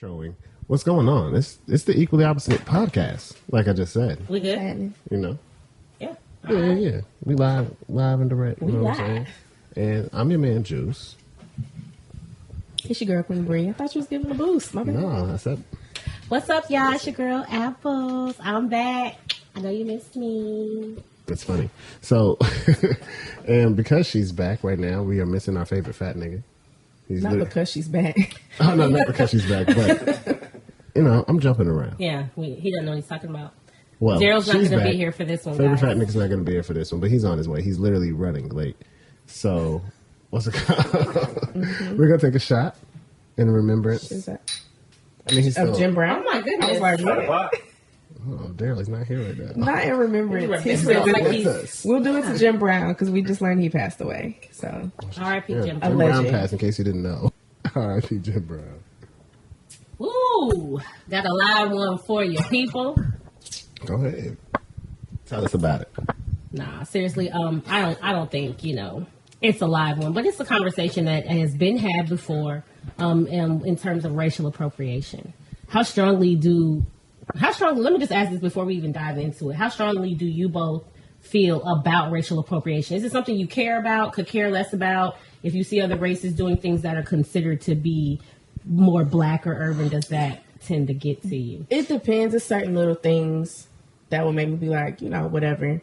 introing. What's going on? It's the Equally Opposite podcast, like I just said. We good? You know? Yeah. Yeah. We live and direct. You We know live. what I'm saying? And I'm your man, Juice. It's your girl, Queen Bree. I thought you was giving a boost. My bad. No, I said... What's up, y'all? It's your girl, Apples. I'm back. I know you missed me. That's funny. So, and because she's back right now, we are missing our favorite fat nigga. He's Not because she's back. Oh, no, not because she's back, but, you know, I'm jumping around. Yeah, he doesn't know what he's talking about. Well, Daryl's not she's going to back. be here for this one, Favorite guys. fat nigga's not going to be here for this one, but he's on his way. He's literally running late. So, what's it called? Mm-hmm. We're going to take a shot in remembrance. Is that I mean, he's still... of Jim Brown? Oh, my goodness. I was like, what? Oh, Daryl, he's not here right now. Not in remembrance. It feels like he's We'll do it to Jim Brown because we just learned he passed away. So R.I.P. Yeah, Jim Jim Brown. Brown Alleged. passed, in case you didn't know. R.I.P. Jim Brown. Ooh, got a live one for you, people. Go ahead. Tell us about it. Nah, seriously, I don't think, it's a live one, but it's a conversation that has been had before, in terms of racial appropriation. How strongly, let me just ask this before we even dive into it. How strongly do you both feel about racial appropriation? Is it something you care about, could care less about? If you see other races doing things that are considered to be more black or urban, does that tend to get to you? it depends. There's certain little things that will make me be like, whatever.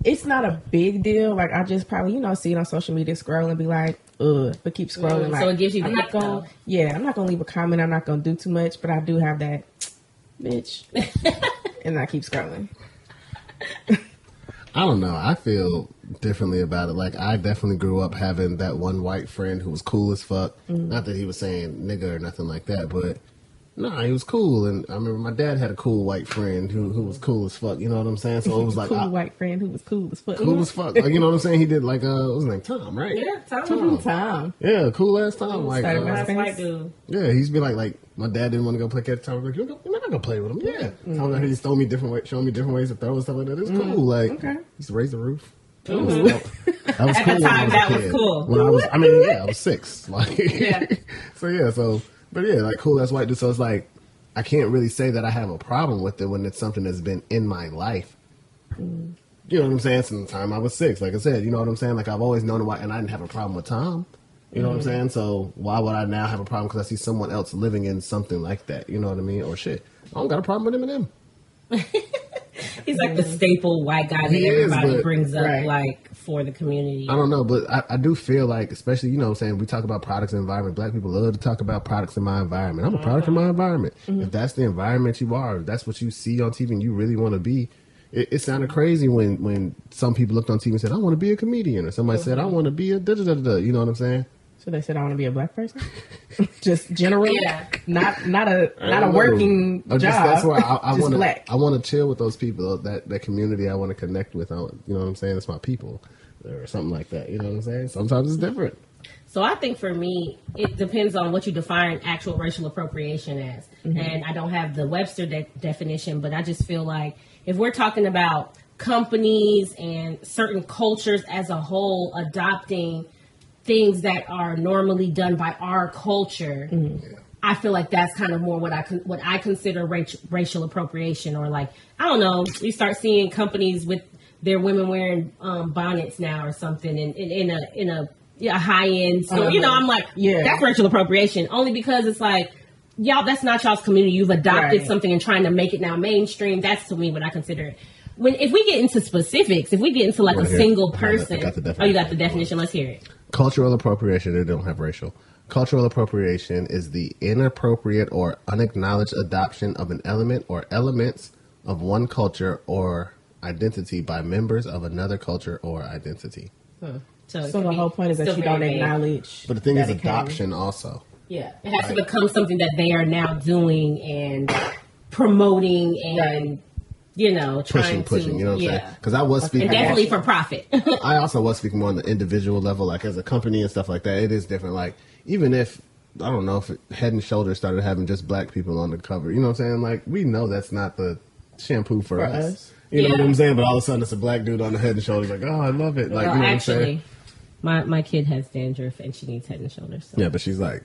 It's not a big deal. Like, I just probably, see it on social media, scroll and be like, ugh, but keep scrolling. So Like, it gives you I'm the not ick, gonna, though. yeah, I'm not gonna leave a comment. I'm not gonna do too much, but I do have that, bitch, and I keep scrolling. I don't know. I feel differently about it. Like, I definitely grew up having that one white friend who was cool as fuck. Not that he was saying nigga or nothing like that, but no, he was cool. And I remember my dad had a cool white friend who was cool as fuck. You know what I'm saying? So it was like Cool white friend who was cool as fuck. cool as fuck. Like, you know what I'm saying? He did like what was his name? Tom, right? Yeah, Time. Yeah, cool ass Tom. Like, Started Nice my white dude. yeah, he's been like my dad didn't want to go play catch. Tom was like, you're not gonna play with him. Yeah, Tom like, he's showing me different ways to throw and stuff like that. It's cool. Like, Okay. he used to raise the roof. Ooh. That was At cool. the when I time, was a that was kid. cool. When I was 6. Like, Yeah. but yeah, like cool ass white dude. So it's like I can't really say that I have a problem with it when it's something that's been in my life. You know what I'm saying? Since the time I was 6, like I said, you know what I'm saying? Like I've always known why, and I didn't have a problem with Tom. You know what I'm saying? So why would I now have a problem because I see someone else living in something like that? You know what I mean? Or shit, I don't got a problem with him and him. He's like the staple white guy that He is, everybody but- brings up, Right. like, for the community. I don't know, but I do feel like, especially, you know what I'm saying, we talk about products and environment. Black people love to talk about products in my environment. I'm a product of my environment. If that's the environment you are, if that's what you see on TV and you really want to be, it sounded crazy when some people looked on TV and said, I want to be a comedian. Or somebody said, I want to be a da-da-da-da-da. You know what I'm saying? So they said I want to be a black person. Just general, Yeah. not a I don't know. working Or job. just, that's why I Just want to. black. I want to chill with those people. That community I want to connect with. You know what I'm saying? It's my people, or something like that. You know what I'm saying? Sometimes it's different. So I think for me, it depends on what you define actual racial appropriation as. And I don't have the Webster definition, but I just feel like if we're talking about companies and certain cultures as a whole adopting things that are normally done by our culture, I feel like that's kind of more what I consider racial appropriation. Or like, I don't know, you start seeing companies with their women wearing bonnets now or something in a high end store. I'm like, Yeah. that's racial appropriation, only because it's like, y'all, that's not y'all's community. You've adopted Right. something and trying to make it now mainstream. That's to me what I consider it. If we get into specifics, if we get into like Right a here. single I got the person, definition. oh, you got the definition. Let's hear it. Cultural appropriation, they don't have racial. Cultural appropriation is the inappropriate or unacknowledged adoption of an element or elements of one culture or identity by members of another culture or identity. So, it So can the be whole point is that still you don't very vague. acknowledge. But the thing that is it came. adoption also. Yeah, it has to become something that they are now doing and promoting and trying Pushing, to, you know what I'm yeah, saying? Because I was speaking and definitely for profit. I also was speaking more on the individual level, like as a company and stuff like that. It is different. Like, even if, I don't know, if Head and Shoulders started having just black people on the cover, you know what I'm saying? Like, we know that's not the shampoo for us. You know Yeah. what I'm saying? But all of a sudden it's a black dude on the Head and Shoulders, like, oh, I love it. Like, Well, you know actually, what I'm saying? my kid has dandruff and she needs Head and Shoulders. So. Yeah, but she's like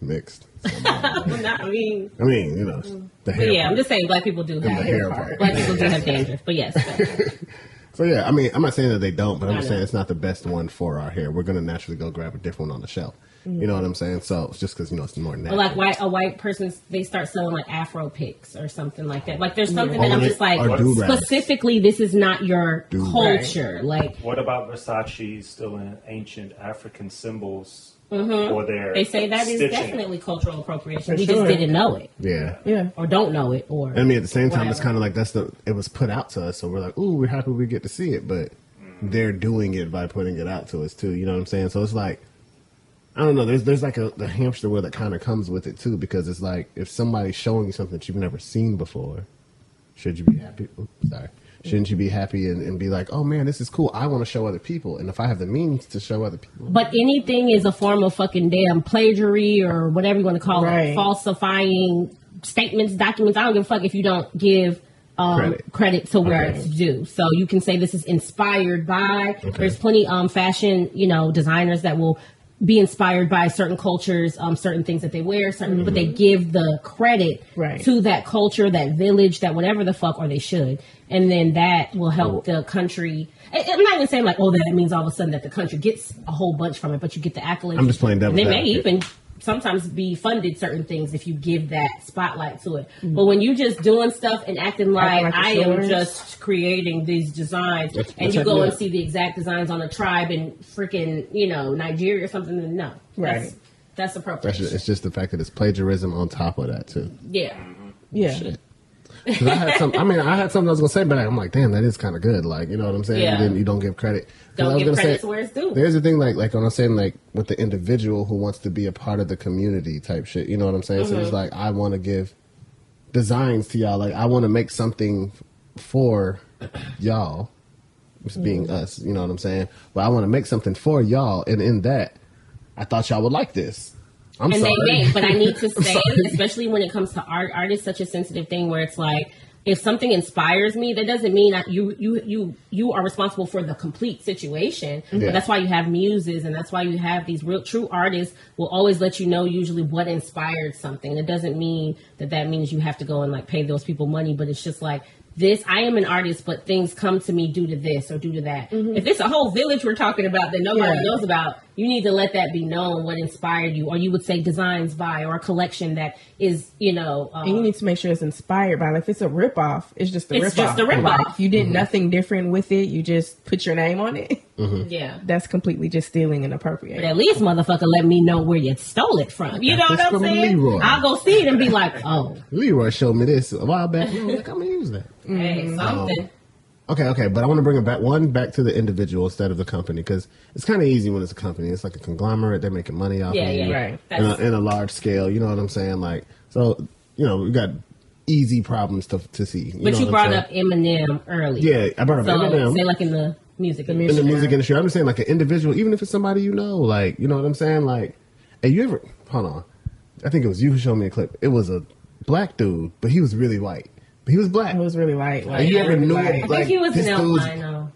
mixed. Well, not, I mean, you know, the hair. but yeah, I'm part. just saying black people do And have the hair part. Black people do have dandruff, but yes. So yeah, I mean, I'm not saying that they don't, but I'm I just know. saying it's not the best one for our hair. We're gonna naturally go grab a different one on the shelf. You know what I'm saying? So it's just because it's more Or natural. like a white person, they start selling like Afro picks or something like that. Like there's something that I'm just like, Or do-rags. specifically, this is not your Do-rags. culture. Like What about Versace still in ancient African symbols for their they say that is stitching? definitely cultural appropriation. For We sure. just didn't know it Yeah. Yeah. or don't know it or. I mean, at the same time, it's Whatever. kind of like it was put out to us, so we're like, ooh, we're happy we get to see it, but they're doing it by putting it out to us too. You know what I'm saying? So it's like, I don't know. There's like the hamster wheel that kind of comes with it too, because it's like if somebody's showing you something that you've never seen before, should you be happy? Oops, sorry. Shouldn't you be happy and be like, oh man, this is cool. I want to show other people, and if I have the means to show other people, But anything is a form of fucking damn plagiary or whatever you want to call Right. it, falsifying statements, documents. I don't give a fuck if you don't give credit to where Right. it's due. So you can say this is inspired by. There's plenty fashion, designers that will be inspired by certain cultures, certain things that they wear, but they give the credit Right. to that culture, that village, that whatever the fuck, or they should. And then that will help the country. I'm not even saying like, that means all of a sudden that the country gets a whole bunch from it, but you get the accolades. I'm just playing devil's And they may advocate. even sometimes be funded certain things if you give that spotlight to it. But when you just doing stuff and acting like like I it's am yours. just creating these designs, Let's and you check go it and out. see the exact designs on a tribe in freaking Nigeria or something, then no, Right. That's appropriation. it's just the fact that it's plagiarism on top of that too. Yeah. Yeah. Shit. 'Cause I had something I was gonna say, but I'm like, damn, that is kind of good. Like, you know what I'm saying? Yeah. And then you don't give credit. 'Cause I Don't was give gonna credit say, to where it's due. There's the thing, like when I'm saying, like with the individual who wants to be a part of the community type shit. You know what I'm saying? So it's like I want to give designs to y'all. Like I want to make something for y'all, just being us. You know what I'm saying? But I want to make something for y'all, and in that, I thought y'all would like this. I'm And sorry. they may, but I need to say, especially when it comes to art is such a sensitive thing where it's like, if something inspires me, that doesn't mean that you are responsible for the complete situation. Yeah. But that's why you have muses, and that's why you have these real true artists will always let you know usually what inspired something. It doesn't mean that means you have to go and like pay those people money, but it's just like this. I am an artist, but things come to me due to this or due to that. If it's a whole village we're talking about that nobody knows about, you need to let that be known what inspired you, or you would say designs by, or a collection that is And you need to make sure it's inspired by. Like, if it's a ripoff, it's just a ripoff. It's just a ripoff. Like, you did nothing different with it. You just put your name on it. yeah. That's completely just stealing and But appropriating. at least, motherfucker, let me know where you stole it from. You know It's what I'm from saying? Leroy. I'll go see it and be like, oh, Leroy showed me this a while back. And I was like, I'm gonna use that. hey, something. Okay, but I want to bring it back to the individual instead of the company, because it's kind of easy when it's a company. It's like a conglomerate; they're making money off Yeah, of yeah, you Right. That's, in a large scale. You know what I'm saying? Like, so we got easy problems to see. but know you what brought I'm up Eminem earlier. saying? Yeah, I brought up So Eminem. say like in the music. The In industry. the music industry, I'm just saying, like an individual, even if it's somebody you know, like, you know what I'm saying? Like, hey, you ever, hold on, I think it was you who showed me a clip. It was a black dude, but he was really white. But he was black. It was really light. And you ever knew I it? think Like, he was this an dude's- albino.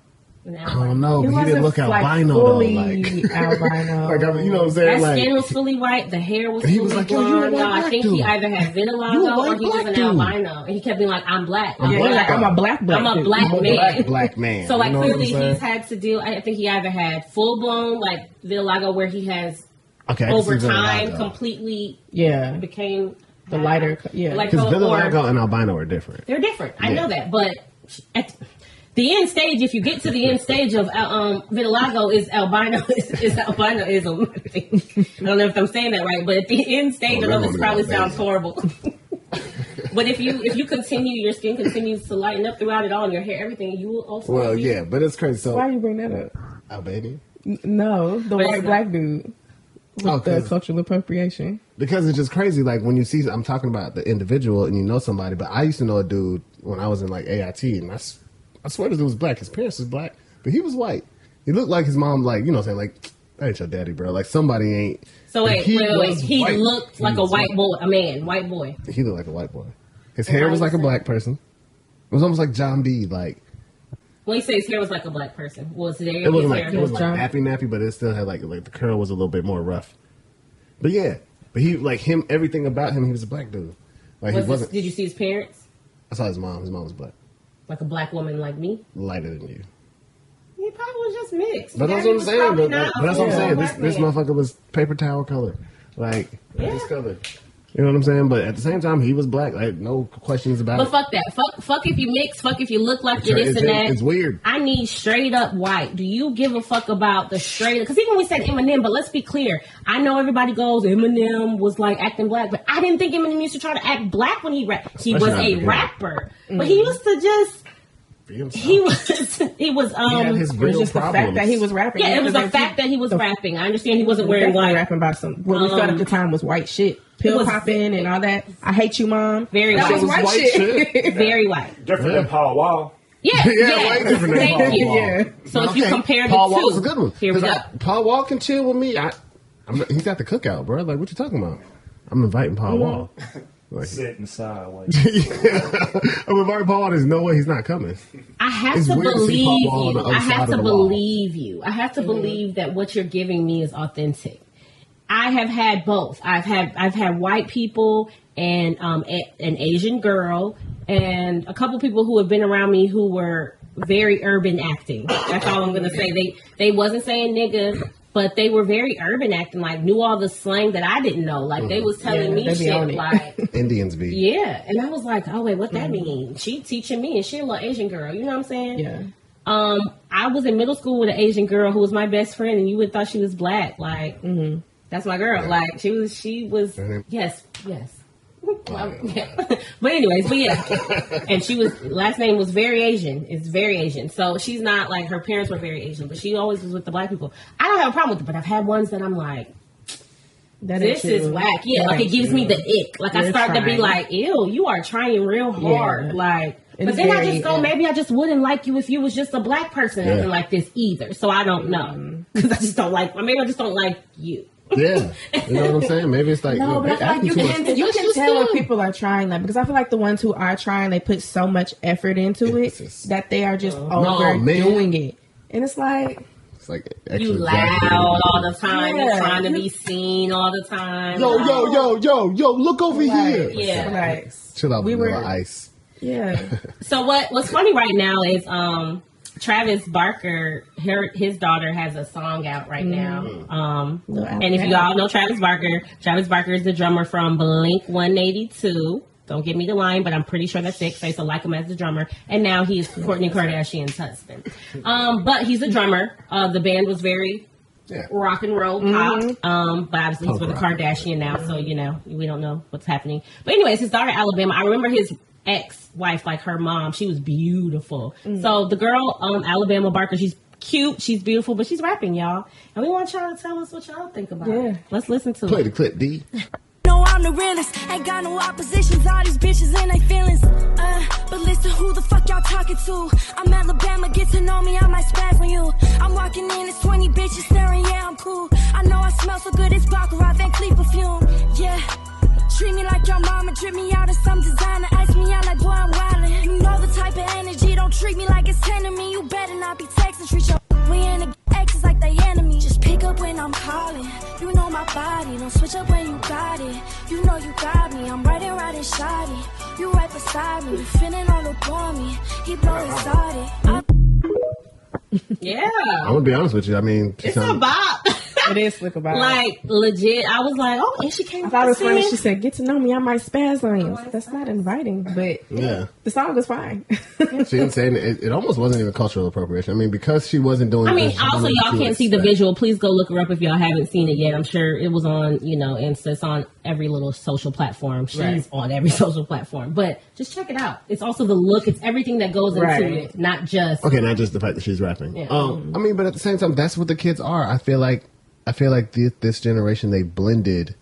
I don't know, He but he wasn't didn't look like albino fully though. Like, albino. like you know what I'm saying? That Like, skin was fully white. The hair was And he fully was like, yo, you a blonde. white No, I black think dude. he either had You a vitiligo white or he was black an dude. albino. And he kept being like, I'm black. Yeah, he was like, I'm a black I'm a dude. black I'm a man. black man. So like You know what I'm clearly saying? he's had to deal. I think he either had full blown like vitiligo where he has Okay, I can over see time vitiligo. completely Yeah. became The lighter, yeah. like Because or vitiligo and albino are different. they're different. I Yeah. know that, but at the end stage, if you get to the end stage of vitiligo, is albino is albinoism. I think. I don't know if I'm saying that right, but at the end stage, I know this probably sounds horrible. But if you continue, your skin continues to lighten up throughout it all, and your hair, everything, you will also. Well, be- yeah, but it's crazy. So, Why you bring that up? Albanian? No, the But it's white not- black dude with Oh, the 'cause- cultural appropriation. Because it's just crazy. Like when you see, I'm talking about the individual and you know somebody, but I used to know a dude when I was in like AIT, and I swear this dude was black. His parents was black, but he was white. He looked like his mom, like, you know what I'm saying? Like, that ain't your daddy, bro. Like somebody ain't. So wait, He wait. was He white. looked He like a was white boy, a man, white boy. He looked like a white boy. His hair was like a black person. It was almost like John B. Like, When he says hair was like a black person, was there? it wasn't his like, hair it was like John- nappy, but it still had like the curl was a little bit more rough. But yeah, But he, like him, everything about him, he was a black dude. Like he wasn't. Did you see his parents? I saw his mom. His mom was black. Like a black woman like me? Lighter than you. He probably was just mixed. But that's what I'm saying. But that's what I'm saying. Black This man. motherfucker was paper towel color. Like, Yeah. this color. You know what I'm saying? But at the same time, he was black. Like, no questions about But it. fuck that. Fuck if you mix. Fuck if you look like you're this and that. It's weird. I need straight up white. Do you give a fuck about the straight? Because even when we said Eminem, but let's be clear. I know everybody goes, Eminem was like acting black, but I didn't think Eminem used to try to act black when he rapped. He was a rapper, but he used to just. He was He had his It was real just the problems. fact that he was rapping. Yeah, it was the Because fact that he was rapping. I understand he wasn't wearing definitely like rapping about some what we felt at the time was white shit. Pill was- popping and all that. I hate you, mom. Very that white. was white shit. very white. Different than Paul Wall. Yeah, Yeah, way different than Thank Paul you. Wall. Yeah. So if you Okay, compare Paul the two, Wall's a good one. here we 'Cause go. Paul Wall can chill with me. He's at the cookout, bro. Like, what you talking about? I'm inviting Paul Wall. Like, Sitting sideways. I'm inviting Paul Wall. There's no way he's not coming. I have It's to weird to see Paul believe Wall on you. the other I side have of to the wall. believe you. I have to believe that what you're giving me is authentic. I have had both. I've had white people and an Asian girl and a couple people who have been around me who were very urban acting. That's all I'm gonna say. They wasn't saying nigga, but they were very urban acting, like knew all the slang that I didn't know. Like they was telling me they be on shit it. like Indians be. yeah. And I was like, oh wait, what that mean? She teaching me and she a little Asian girl, you know what I'm saying? Yeah. I was in middle school with an Asian girl who was my best friend, and you would thought she was black. Like, that's my girl. Yeah. Like, she was. Her name? Yes. Yeah. But anyways, but yeah, and she was last name was very Asian. It's very Asian. So she's not like her parents were very Asian, but she always was with the black people. I don't have a problem with it, but I've had ones that I'm like, That this ain't is you. whack. Yeah, That like it ain't gives you. me the ick. Like I You're start to be trying. like, ew, you are trying real hard. Yeah. Like, but It's then I very, just go, yeah. maybe I just wouldn't like you if you was just a black person acting like this either. So I don't know because I just don't like. Or maybe I just don't like you. Yeah. You know what I'm saying? Maybe it's like, No, yo, but I they feel like acting you too can much. you That's can just tell when them. people are trying that because I feel like the ones who are trying, they put so much effort into Emphasis. it that they are just man. overdoing it, and it's like It's like You extra loud exaggerated. all the time. You're Yeah. trying to be seen all the time. Yo, look over here. Yeah. relax. Chill out We with were- ice. Yeah, So what's funny right now is Travis Barker, his daughter has a song out right now. And if you all know Travis Barker is the drummer from Blink 182. Don't give me the line, but I'm pretty sure that's it. 'Cause I used to like him as the drummer, and now he's Kourtney Kardashian's husband. But he's a drummer. The band was very rock and roll pop. But obviously he's with the Kardashian now, so we don't know what's happening. But anyways, his daughter Alabama. I remember his ex-wife, like her mom. She was beautiful. So the girl, Alabama Barker, she's cute, she's beautiful, but she's rapping, y'all. And we want y'all to tell us what y'all think about it. Let's listen to Play it. the clip, D. No, I'm the realest. Ain't got no oppositions. All these bitches in they feelings. But listen, who the fuck y'all talking to? I'm Alabama, get to know me, I might spaz on you. I'm walking in, it's 20 bitches staring, yeah, I'm cool. I know I smell so good, it's Baccarat, Van Cleef perfume. Yeah. Treat me like your mama, drip me out of some designer. Ask me out like, boy, I'm wildin'. You know the type of energy, don't treat me like it's tender me. You better not be texting, treat your we in the exes like they enemy. Just pick up when I'm calling. You know my body, don't switch up when you got it. You know you got me, I'm riding shoddy. You right beside me, you finna all up on me. He blow exotic. Yeah. I'm gonna be honest with you. I mean, It's a bop. it is slick about. Like, legit. I was like, oh, and she came I thought it was funny. singing. She said, "Get to know me, I might spaz on you." That's not inviting, but yeah. the song was fine. See what I'm saying? It almost wasn't even cultural appropriation. I mean, because she wasn't doing. I mean, this, also, y'all she can't was see the expect- visual. Please go look her up if y'all haven't seen it yet. I'm sure it was on, Insta. It's on every little social platform. She's Right. on every social platform. But just check it out. It's also the look. It's everything that goes into Right. it, not just. Okay, not just the fact that she's rapping. Yeah. I mean, but at the same time, that's what the kids are. I feel like this generation, they blended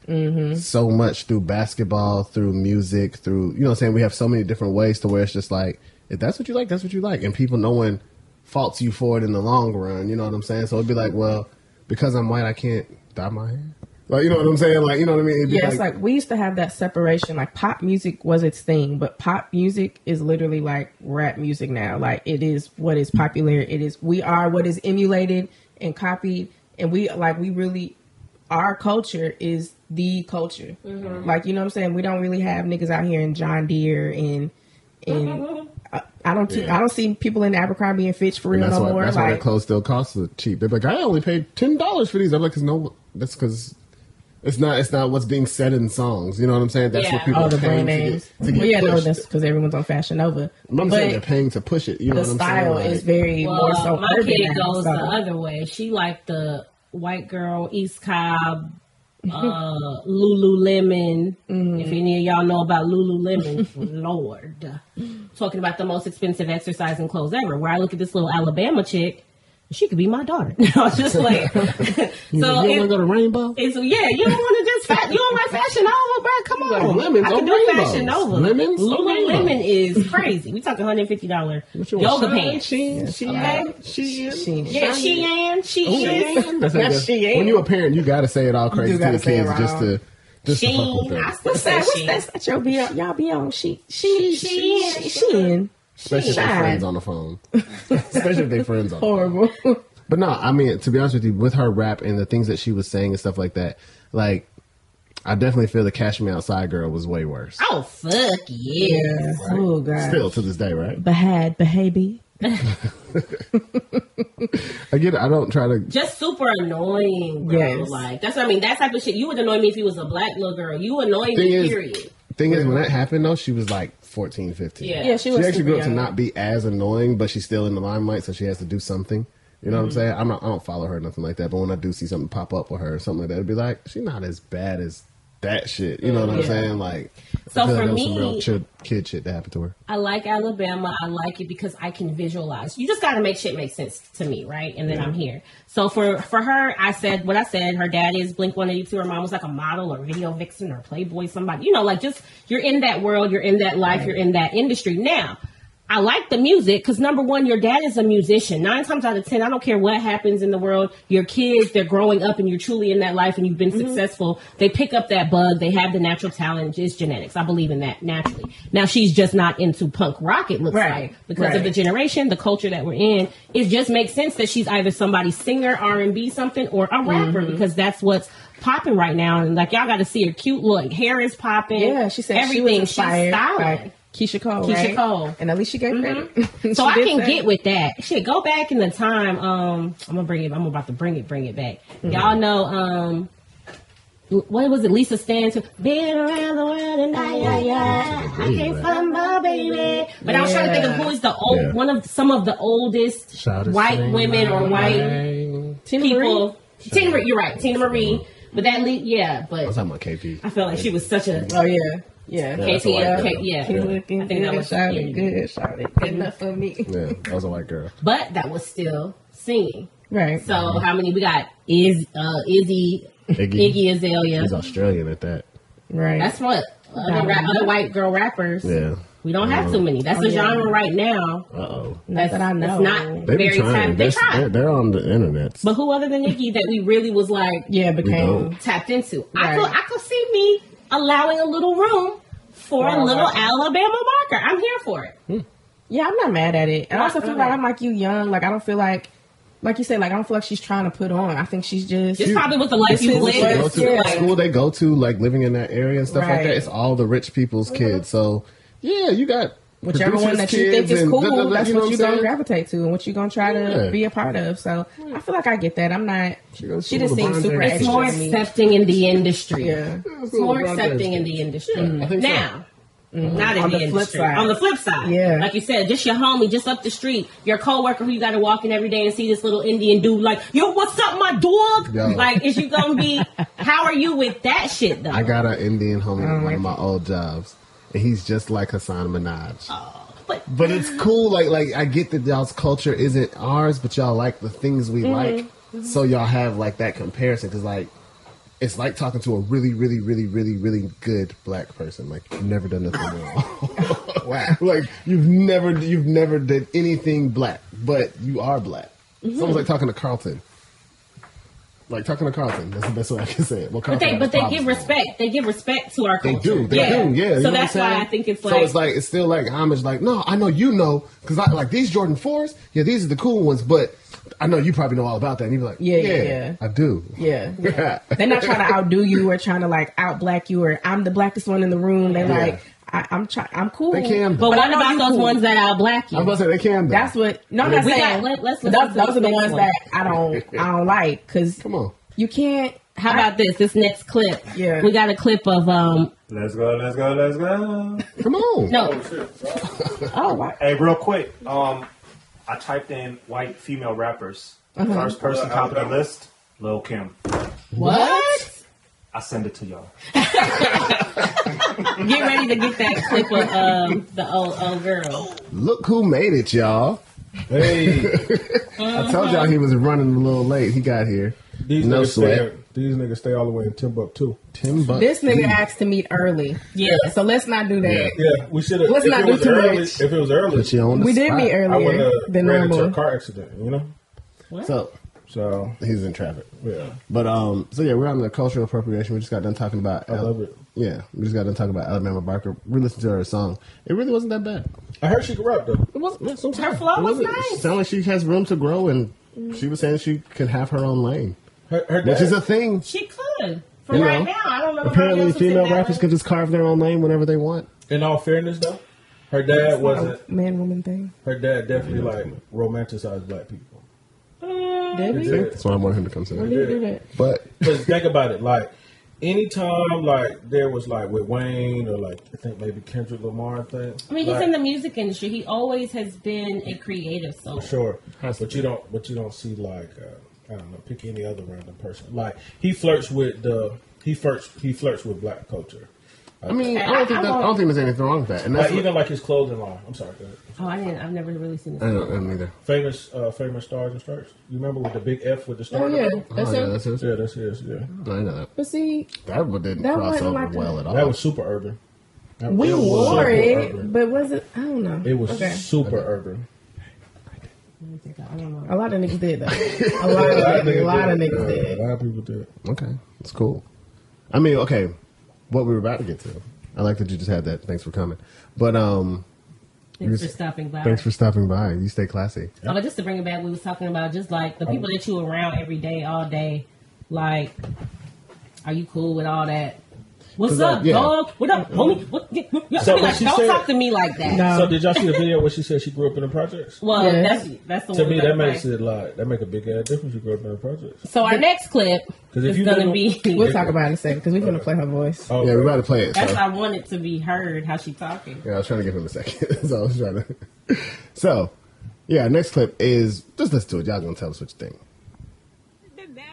so much through basketball, through music, through, you know what I'm saying? We have so many different ways to where it's just like, if that's what you like, that's what you like. And people, no one faults you for it in the long run. You know what I'm saying? So it'd be like, well, because I'm white, I can't dye my hair. Like, you know what I'm saying? Like, you know what I mean? It'd be Yeah, it's like we used to have that separation. Like pop music was its thing, but pop music is literally like rap music now. Like it is what is popular. It is we are what is emulated and copied, and we really our culture is the culture. Like, you know what I'm saying? We don't really have niggas out here in John Deere and I don't see people in Abercrombie and Fitch for real no more. That's why their clothes still cost so cheap. They're like, I only paid $10 for these. I'm like, that's because it's not what's being said in songs. You know what I'm saying? That's what people are the paying brand names. to get pushed. No, that's because everyone's on Fashion Nova. I'm saying they're paying to push it. You know what I'm saying? The style is very more so my urban kid now, goes the other way. She like the white girl, East Cobb, Lululemon. If any of y'all know about Lululemon, Lord. Talking about the most expensive exercising clothes ever. Where I look at this little Alabama chick, she could be my daughter. I was just like, so you want to go to Rainbow? You don't want to just you don't like Fashion Nova, bro? Come on, lemons I can do Fashion Nova. Lemons, Lululemon is crazy. We talking $150 yoga pants. When you're a parent, you got to say it all crazy to the kids just to fuck with them. What's that? Y'all be on Shein. Especially if they're friends on the phone. Especially if they're friends on the phone. Horrible. But no, I mean, to be honest with you, with her rap and the things that she was saying and stuff like that, like, I definitely feel the Cash Me Outside girl was way worse. Oh, fuck yeah. Oh, God. Still to this day, right? Bahaby. I get it. I don't try to... Just super annoying, bro. Yes. Like, that's what I mean. That type of shit. You would annoy me if you was a black little girl. You annoy me, period. Thing is, when that happened, though, she was like 14, 15. Yeah, she was actually grew up young. to not be as annoying, but she's still in the limelight, so she has to do something. You know what I'm saying? I don't follow her or nothing like that, but when I do see something pop up with her or something like that, it'd be like, she's not as bad as that shit. You know what I'm saying? Like, So I feel for like that was me, some real kid shit that happened to her. I like Alabama. I like it because I can visualize. You just got to make shit make sense to me, right? And then I'm here. So for her, I said what I said. Her dad is Blink-182. Her mom was like a model or video vixen or Playboy, somebody. You know, like just you're in that world, you're in that life, you're in that industry. Now, I like the music because number one, your dad is a musician. 9 times out of 10, I don't care what happens in the world. Your kids, they're growing up and you're truly in that life and you've been successful. They pick up that bug. They have the natural talent. It's genetics. I believe in that naturally. Now she's just not into punk rock. It looks like because of the generation, the culture that we're in. It just makes sense that she's either somebody's singer, R&B something, or a rapper because that's what's popping right now. And like y'all got to see her cute look. Hair is popping. Yeah, she said everything. She was inspired she's styling. by Keisha Cole. And at least she gave credit. So I can get with that. Shit, go back in the time. I'm about to bring it back. Y'all know, what was it? Lisa Stanton. Been around the world and I can't find my baby. But I was trying to think of who is the old, some of the oldest white women or white people. Tina Marie, you're right. Tina Marie. But that, but I was talking about KP. I felt like she was such a. Oh, yeah. Yeah, KTM, I think that was good. Good enough for me. Yeah, that was a white girl. But that was still singing. Right. So how many we got? Izzy Azalea. He's Australian at that. Right. That's what other white girl rappers. Yeah. We don't have too many. That's a genre right now. Not that I know. It's not They be very trying. They try. They're on the internet. But who other than Nicki that we really was like became tapped into? Right. I could see me allowing a little room for a little Alabama marker. I'm here for it. Yeah, I'm not mad at it. And I also feel like I'm like you young. Like I don't feel like you said, like I don't feel like she's trying to put on. I think she's just. This probably was the life you lived. School they go to, like living in that area and stuff like that. It's all the rich people's kids. So yeah, you got whichever one that you think is cool. That's what you're gonna gravitate to and what you're gonna try to be a part of. So I feel like I get that. I'm not. She just seems super. It's more accepting in the industry. Yeah, it's more accepting in the industry now. Not in the industry. On the flip side, like you said, just your homie, just up the street, your coworker who you got to walk in every day and see this little Indian dude like, yo, what's up, my dog? Yo. Like, is you gonna be? How are you with that shit though? I got an Indian homie at one of my old jobs, and he's just like Hassan Minaj. But it's cool. Like I get that y'all's culture isn't ours, but y'all like the things we like, so y'all have like that comparison because like. It's like talking to a really, really, really, really, really good black person. Like you've never done nothing wrong. Wow. Like you've never did anything black, but you are black. It's almost like talking to Carlton. Like talking to Carlton. That's the best way I can say it. Well, But they give respect. They give respect to our culture. They do. Yeah. So that's why I think it's like. So it's like it's still like homage. Like, no, I know you know because I like these Jordan 4s. Yeah, these are the cool ones. But I know you probably know all about that. And you be like, yeah, I do. Yeah. They're not trying to outdo you or trying to like out black you or I'm the blackest one in the room. They like. I'm cool. They can. But what about those ones that out black you? I'm about to say they can. That's what. No, I'm not saying. Those are the ones that I don't like because come on, you can't. How about this next clip? Yeah, we got a clip of Let's go. Come on. No. Oh, wow. Hey, real quick. I typed in white female rappers. First person top of the list, Lil Kim. What? I send it to y'all. Get ready to get that clip of the old girl. Look who made it, y'all. Hey. I told y'all he was running a little late. He got here. These niggas stay all the way in Timbuktu. This nigga asked to meet early. Yeah, so let's not do that. Yeah, we should have. Let's not do too much. If it was early, we did meet earlier than normal. A car accident, you know. What? So he's in traffic. Yeah. But so yeah, we're on the cultural appropriation. We just got done talking about. I love it. Yeah, we just got done talking about Alabama Barker. We listened to her song. It really wasn't that bad. I heard she could rap though. It wasn't. Her flow was nice. It sounded like she has room to grow, and she was saying she could have her own lane, which is a thing. She could. For right now, I don't know. Apparently, female rappers can just carve their own lane whenever they want. In all fairness, though, her dad wasn't man-woman thing. Her dad definitely like romanticized black people. Did he? That's why I want him to come to that. But think about it, like anytime like there was like with Wayne or like I think maybe Kendrick Lamar thing. I mean, he's in the music industry. He always has been a creative soul. Sure, but you don't see like I don't know, pick any other random person. Like he flirts with black culture. I mean, I don't think there's anything wrong with that. And that's even like his clothing line. I'm sorry. Go ahead. Oh, I've never really seen this. I don't either. Famous Stars and Stripes. You remember with the big F with the star? Oh yeah, that's his. Yeah, that's his. Yeah, I know that. But see, that one didn't cross over well at all. That was super urban. We wore it, but was it? I don't know. It was super urban. I don't know. A lot of niggas did though. A lot of niggas did. A lot of people did. Okay, it's cool. I mean, okay, what we were about to get to. I like that you just had that. Thanks for coming. But thanks for stopping by. Thanks for stopping by. You stay classy. Oh, but just to bring it back, we was talking about just like the people that you around every day, all day. Like, are you cool with all that? What's up, dog? What up, homie? Don't talk to me like that. No. So did y'all see the video where she said she grew up in the projects? Well, that's the to me that makes it like that make a big ass difference. You grew up in the projects. So our next clip is gonna be. We'll talk about it in a second because we're gonna play her voice. Oh, yeah, we got to play it. That's what I want it to be heard how she talking. Yeah, I was trying to give him a second. So I was trying to. So, yeah, next clip is just listen to it. Y'all gonna tell us what you think.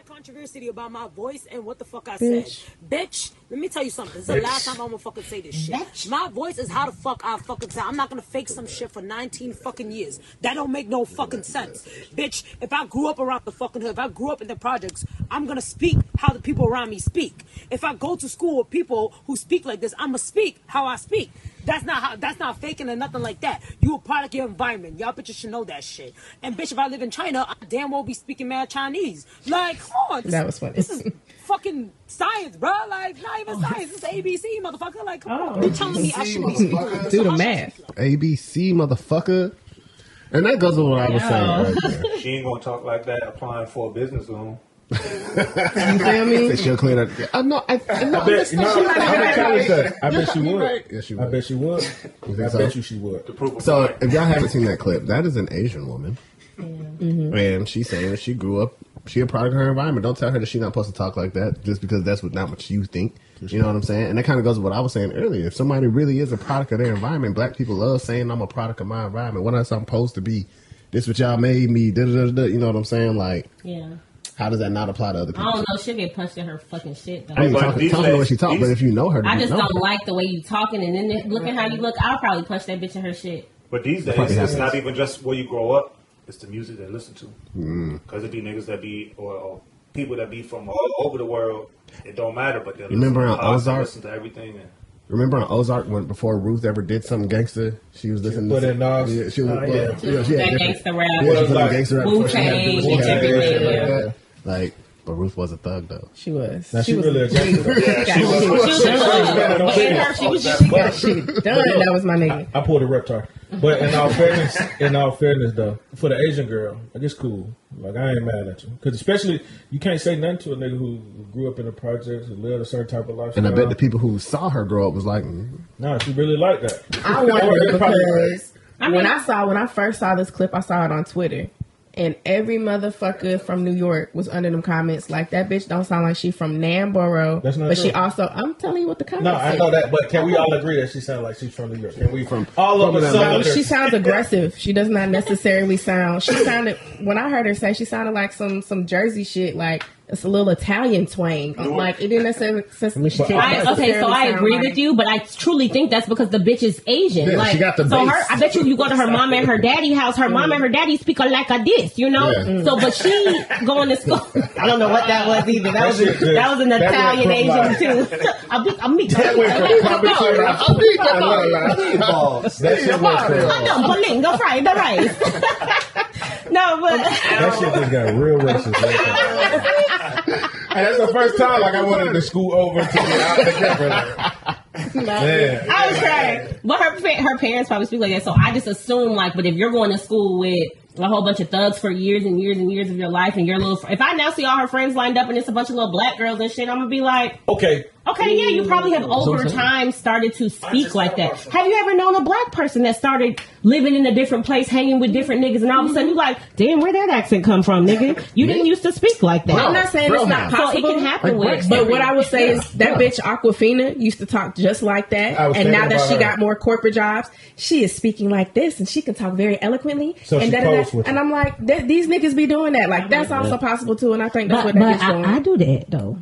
Controversy about my voice and what the fuck I said. Bitch, let me tell you something. This is the last time I'm gonna fucking say this shit. Bitch. My voice is how the fuck I fucking sound. I'm not gonna fake some shit for 19 fucking years. That don't make no fucking sense. Bitch, if I grew up around the fucking hood, if I grew up in the projects, I'm gonna speak how the people around me speak. If I go to school with people who speak like this, I'm gonna speak how I speak. That's not faking or nothing like that. You a product of your environment. Y'all bitches should know that shit. And bitch, if I live in China, I damn well be speaking mad Chinese. Like, come on. That was funny. This is fucking science, bro. Like, not even science. This is ABC, motherfucker. Like, come on. You telling me I should be speaking. Do the math. ABC, motherfucker. And that goes with what I was saying right there. She ain't gonna talk like that applying for a business loan. You feel me? She'll clean up. I bet she would. Right. Yes, she would. I bet she would. I bet you she would. So if y'all haven't seen that clip, that is an Asian woman. Mm-hmm. And she's saying that she grew up, she a product of her environment. Don't tell her that she's not supposed to talk like that just because that's not what you think. You know what I'm saying? And that kind of goes with what I was saying earlier. If somebody really is a product of their environment, black people love saying I'm a product of my environment. What else I'm supposed to be? This what y'all made me. You know what I'm saying? Like, yeah. How does that not apply to other people? I don't know. She'll get punched in her fucking shit, though. I mean, talking the way she talks, but if you know her, I just don't like the way you talking, and then looking how you look, I'll probably punch that bitch in her shit. But these days, it's not even just where you grow up; it's the music they listen to. Because it be niggas that be or people that be from all over the world. It don't matter, but they listen to everything. Remember on Ozark when before Ruth ever did something gangster, she was listening to Nas. She had that gangster rap. Yeah, she put in gangster rap. Wu-Tang and everything. Like But Ruth was a thug, though. She was. Now, she was really a gangster. she got shit done. That was my nigga. I pulled a reptar. But in all fairness, though, for the Asian girl, like, it's cool. Like, I ain't mad at you. Because especially, you can't say nothing to a nigga who grew up in the projects, who lived a certain type of lifestyle. And I bet the people who saw her grow up was like, no, she really liked that. I wonder because when I first saw this clip, I saw it on Twitter. And every motherfucker from New York was under them comments like, that bitch don't sound like she from Namboro. That's not but true. She also, I'm telling you what the comments I know that, but can we all agree that she sounds like she's from New York? Can we from all of us? She sounds aggressive. She does not necessarily sound, she sounded, when I heard her say, she sounded like some Jersey shit, like it's a little Italian twang. Like, it didn't necessarily. I agree with you, but I truly think that's because the bitch is Asian. Yeah, like, she got the so base. I bet you go to her mom and her daddy house. Her mom and her daddy speak like a this, you know. Yeah. So, but she going to school. I don't know what that was either. That was an Italian Asian too. I'm Bolingo fried the rice. No, but that shit just got real racist. And that's the first time like I wanted to scoot over to get out together. I was crying. But her parents probably speak like that, so I just assume like, but if you're going to school with a whole bunch of thugs for years and years and years of your life, and your little, if I now see all her friends lined up and it's a bunch of little black girls and shit, I'm gonna be like, okay, yeah, you probably have over time started to speak like that. Have you ever known a black person that started living in a different place, hanging with different niggas, and all of a sudden you like, damn, where that accent come from, nigga? You didn't used to speak like that. I'm not saying it's not possible. So it can happen with. But what I would say is that bitch Aquafina used to talk just like that, and now that she got more corporate jobs, she is speaking like this, and she can talk very eloquently. So and I'm like, these niggas be doing that. Like, that's also possible too, and I think that's what that bitch doing. I do that though.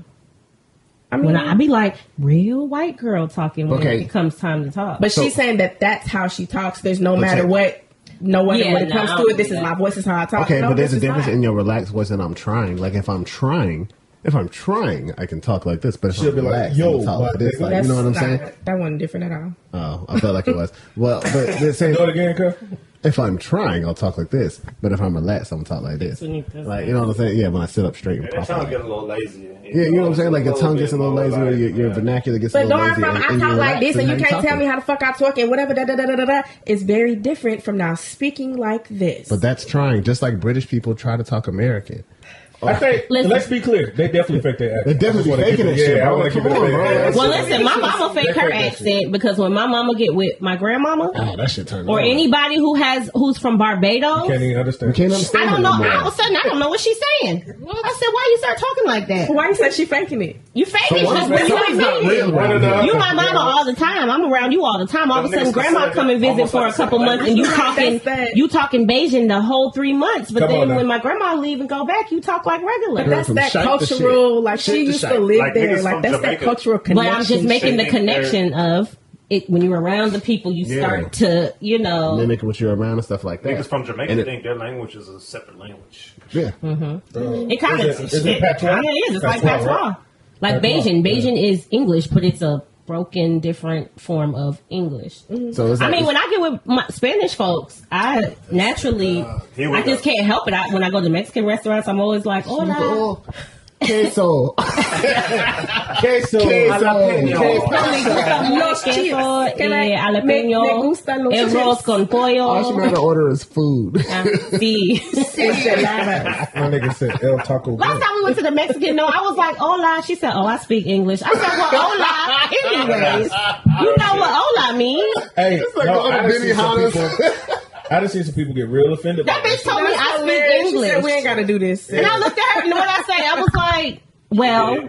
I mean, when I be like, real white girl talking when it comes time to talk. But she's saying that that's how she talks. There's no matter what, when it comes to it, this is my voice, is how I talk. Okay, but there's a difference in your relaxed voice and I'm trying. Like, if I'm trying, I can talk like this. But if she'll be like, yo, talk like this. Like, you know what I'm saying? That wasn't different at all. Oh, I felt like it was. Well, but they're saying, do it again, Cuz. If I'm trying, I'll talk like this. But if I'm relaxed, I'm talk like this. Like, you know what I'm saying? Yeah, when I sit up straight and proper. Your tongue get a little lazy. Yeah, you know what I'm saying? Like, your tongue gets a little lazy, your vernacular gets a little lazy. But I talk like this, and you can't tell me how the fuck I talk and whatever, It's very different from now speaking like this. But that's trying. Just like British people try to talk American. I think, let's be clear, they definitely fake their accent. They definitely faking that shit. I want to keep it real. Well, listen, my mama fake her accent because when my mama get with my grandmama, that shit turned or anybody who's from Barbados, you can't even understand. I don't know. All of a sudden, I don't know what she's saying. I said, why you start talking like that? Why you said she faking it? You faking it because when you with me, you my mama all the time. I'm around you all the time. All of a sudden, grandma come and visit for a couple months, and you talking Bayesian the whole 3 months. But then when my grandma leave and go back, you talk like regular. That's that cultural, like she used to live there. Like that's that cultural connection. But I'm just making the connection of it when you're around the people, you start to, mimic what you're around and stuff like that. Niggas from Jamaica think their language is a separate language. Yeah. It kind of is. It's like patois. Like Bayesian is English, but it's a broken, different form of English. So when I get with my Spanish folks, I naturally, I just can't help it. When I go to Mexican restaurants, I'm always like, hola. Queso. Jalapeño. Arroz con pollo. All she got to order is food. Sí. My nigga said El Taco. Last time we went to the Mexican, I was like, hola. She said, I speak English. I said, well, hola. Anyways, you know what hola means. Hey, it's like I done seen some people get real offended. That bitch told me I speak English. She said, we ain't got to do this. And I looked at her, and what I say? I was like, well,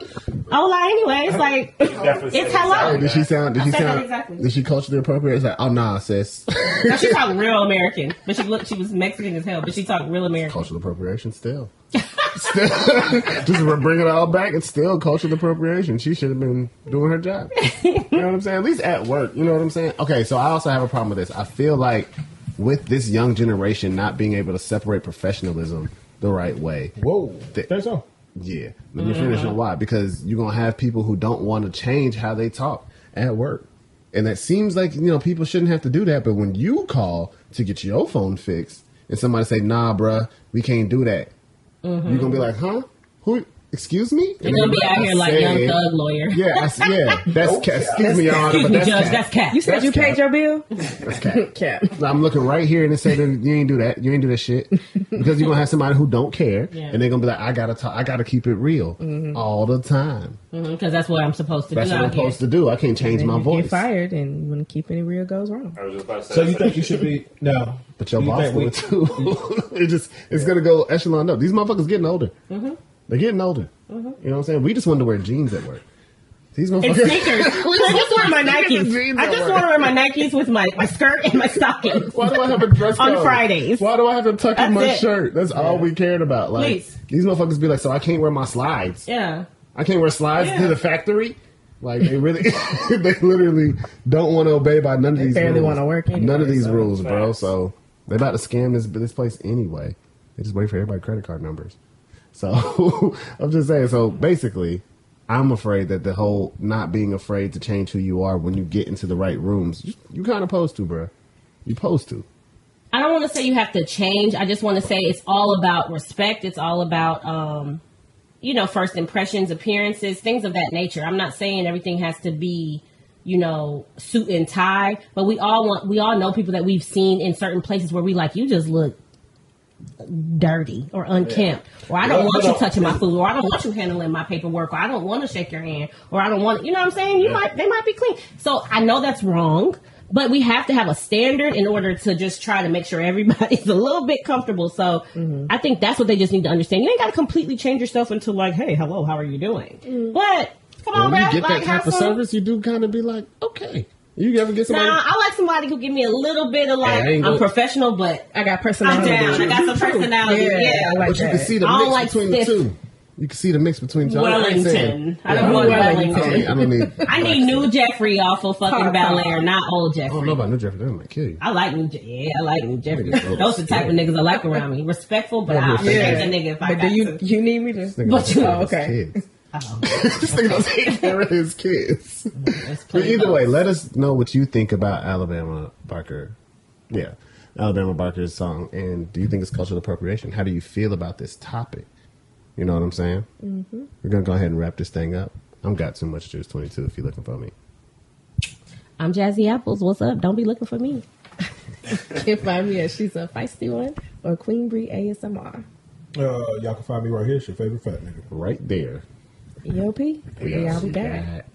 hola anyway. It's like, it's hello. Did she sound, exactly. Did she culturally appropriate? It's like, oh, nah, sis. No, she talked real American. But she was Mexican as hell, but she talked real American. Cultural appropriation still. Just bring it all back. It's still cultural appropriation. She should have been doing her job. You know what I'm saying? At least at work. You know what I'm saying? Okay, so I also have a problem with this. I feel like with this young generation not being able to separate professionalism the right way. Whoa. Think so? Yeah. Let me finish on why. Because you're going to have people who don't want to change how they talk at work. And that seems like, people shouldn't have to do that. But when you call to get your phone fixed and somebody say, nah, bruh, we can't do that. You're going to be like, huh? Who excuse me? You're gonna be out here like Young Thug lawyer. Yeah, that's cat. Excuse me, Your Honor, but that's cat. You said you paid your bill? That's cat. Cat. I'm looking right here and it said that you ain't do that. You ain't do that shit because you're gonna have somebody who don't care, and they're gonna be like, I gotta keep it real all the time. Because that's what I'm supposed to do. That's what I'm supposed to do. I can't change my voice. Get fired, and when keeping it real goes wrong. I was just about to say. So you think you should be no? But your boss would too. It's gonna go echelon up. These motherfuckers getting older. They're getting older. You know what I'm saying? We just want to wear jeans at work. These motherfuckers. And sneakers. I just wear my Nikes. I just want to wear my Nikes with my skirt and my stockings. Why do I have a dress code? On Fridays. Why do I have to tuck in my shirt? That's all we cared about. Like, Please. These motherfuckers be like, so I can't wear my slides. Yeah. I can't wear slides to the factory. Like they really, they literally don't want to obey by none of these. Barely rules. want to work. Anyway, none of these rules, bro. So they about to scam this place anyway. They just wait for everybody's credit card numbers. So I'm just saying. So basically, I'm afraid that the whole not being afraid to change who you are when you get into the right rooms, you kind of supposed to, bro. You supposed to. I don't want to say you have to change. I just want to say it's all about respect. It's all about, first impressions, appearances, things of that nature. I'm not saying everything has to be, suit and tie, but we all know people that we've seen in certain places where we like, you just look dirty or unkempt, or I don't want you touching my food, or I don't want you handling my paperwork, or I don't want to shake your hand, or I don't want, you know what I'm saying? They might be clean. So I know that's wrong, but we have to have a standard in order to just try to make sure everybody's a little bit comfortable. So I think that's what they just need to understand. You ain't got to completely change yourself into like, hey, hello, how are you doing? But come on, when you get like, that type of service, you do kind of be like, okay. You ever get somebody? Nah, I like somebody who give me a little bit of like, I'm professional, but I got personality. I'm down. I got some personality. Yeah, I like but you can see the mix between the two. You can see the mix between the two. Wellington. I don't want Wellington. I don't need. I need New Jeffrey off of fucking Bel Air, not old Jeffrey. I don't know about New Jeffrey. They're gonna kill you. I like New Jeffrey. Yeah, I like New Jeffrey. Those are the type of niggas I like around me. Respectful, but I'll respect a nigga if I got to. You need me to? But you know, okay. This nigga don't take care of his kids. But either way, let us know what you think about Alabama Barker. Yeah, Alabama Barker's song. And do you think it's cultural appropriation? How do you feel about this topic? You know what I'm saying? Mm-hmm. We're going to go ahead and wrap this thing up. I'm Got Too Much Juice 22 if you're looking for me. I'm Jazzy Apples. What's up? Don't be looking for me. You can find me at She's a Feisty One or Queen Bree ASMR. Y'all can find me right here. It's your favorite fat nigga. Right there. EOP. Y'all be back.